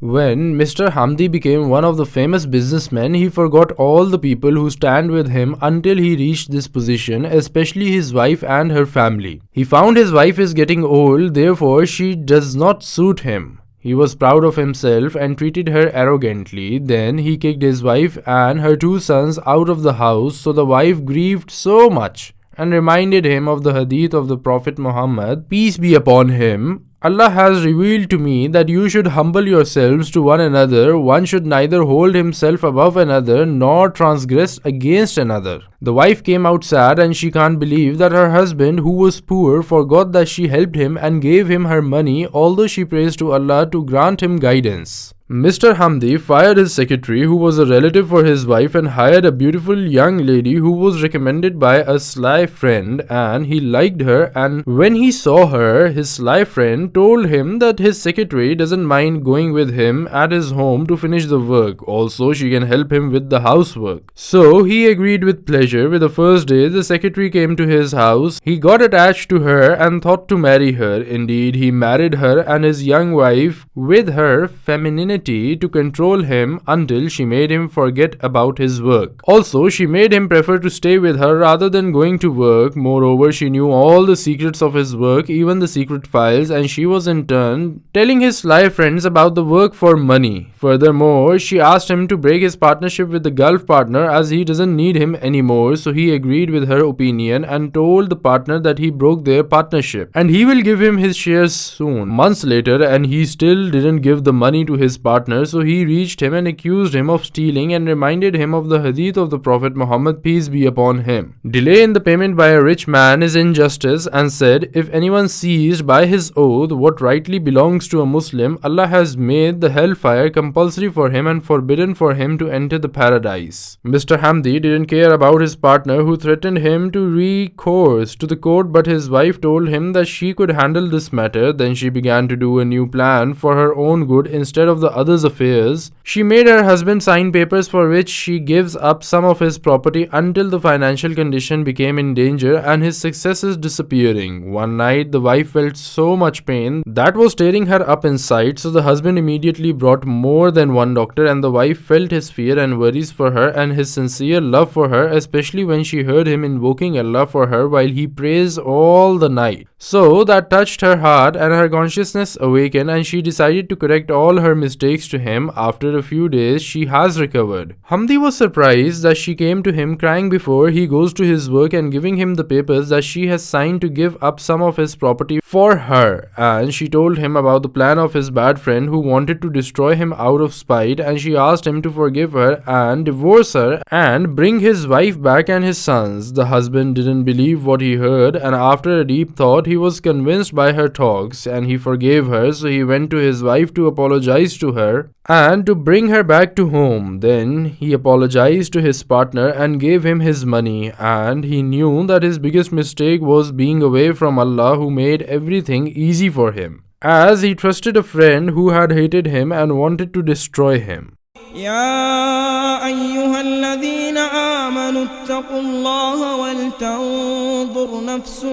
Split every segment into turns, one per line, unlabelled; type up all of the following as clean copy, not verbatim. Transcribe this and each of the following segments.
When Mr. Hamdi became one of the famous businessmen, he forgot all the people who stand with him until he reached this position, especially his wife and her family. He found his wife is getting old, therefore she does not suit him. He was proud of himself and treated her arrogantly. Then he kicked his wife and her two sons out of the house, so the wife grieved so much and reminded him of the hadith of the Prophet Muhammad, peace be upon him. Allah has revealed to me that you should humble yourselves to one another. One should neither hold himself above another nor transgress against another. The wife came out sad and she can't believe that her husband, who was poor, forgot that she helped him and gave him her money, although she prays to Allah to grant him guidance. Mr. Hamdi fired his secretary, who was a relative for his wife, and hired a beautiful young lady who was recommended by a sly friend, and he liked her. And when he saw her, his sly friend told him that his secretary doesn't mind going with him at his home to finish the work. Also, she can help him with the housework. So he agreed with pleasure. With the first day, the secretary came to his house. He got attached to her and thought to marry her. Indeed, he married her and his young wife with her femininity to control him until she made him forget about his work. Also, she made him prefer to stay with her rather than going to work. Moreover, she knew all the secrets of his work, even the secret files, and she was in turn telling his sly friends about the work for money. Furthermore, she asked him to break his partnership with the Gulf partner as he doesn't need him anymore, so he agreed with her opinion and told the partner that he broke their partnership and he will give him his shares soon. Months later, and he still didn't give the money to his partner, so he reached him and accused him of stealing and reminded him of the hadith of the Prophet Muhammad, peace be upon him. Delay in the payment by a rich man is injustice, and said, if anyone seized by his oath what rightly belongs to a Muslim, Allah has made the hellfire compulsory for him and forbidden for him to enter the paradise. Mr. Hamdi didn't care about his partner, who threatened him to recourse to the court, but his wife told him that she could handle this matter. Then she began to do a new plan for her own good instead of the others' affairs. She made her husband sign papers for which she gives up some of his property until the financial condition became in danger and his success is disappearing. One night, the wife felt so much pain that was tearing her up inside, so the husband immediately brought more than one doctor, and the wife felt his fear and worries for her and his sincere love for her, especially when she heard him invoking Allah for her while he prays all the night. So that touched her heart and her consciousness awakened, and she decided to correct all her mistakes to him. After a few days, she has recovered. Hamdi was surprised that she came to him crying before he goes to his work and giving him the papers that she has signed to give up some of his property for her. And she told him about the plan of his bad friend who wanted to destroy him out of spite, and she asked him to forgive her and divorce her and bring his wife back and his sons. The husband didn't believe what he heard, and after a deep thought, he was convinced by her talks and he forgave her. So he went to his wife to apologize to her and to bring her back to home. Then he apologized to his partner and gave him his money, and he knew that his biggest mistake was being away from Allah, who made everything easy for him, as he trusted a friend who had hated him and wanted to destroy him.
يا أيها الذين آمنوا اتقوا الله ولتنظر نفس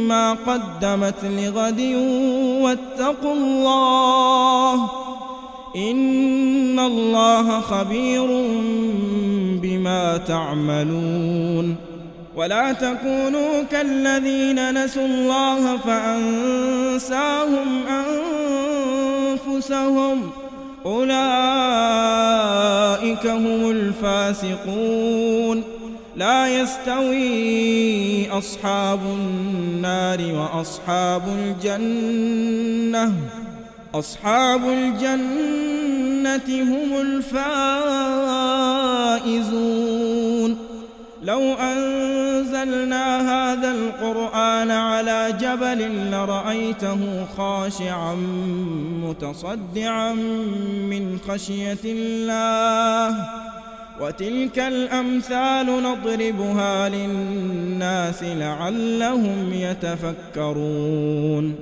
ما قدمت لغد واتقوا الله إن الله خبير بما تعملون ولا تكونوا كالذين نسوا الله فأنساهم أنفسهم أولئك هم الفاسقون لا يستوي أصحاب النار وأصحاب الجنة أصحاب الجنة هم الفائزون لو أنزلنا هذا القرآن على جبل لرأيته خاشعا متصدعا من خشية الله وتلك الأمثال نضربها للناس لعلهم يتفكرون.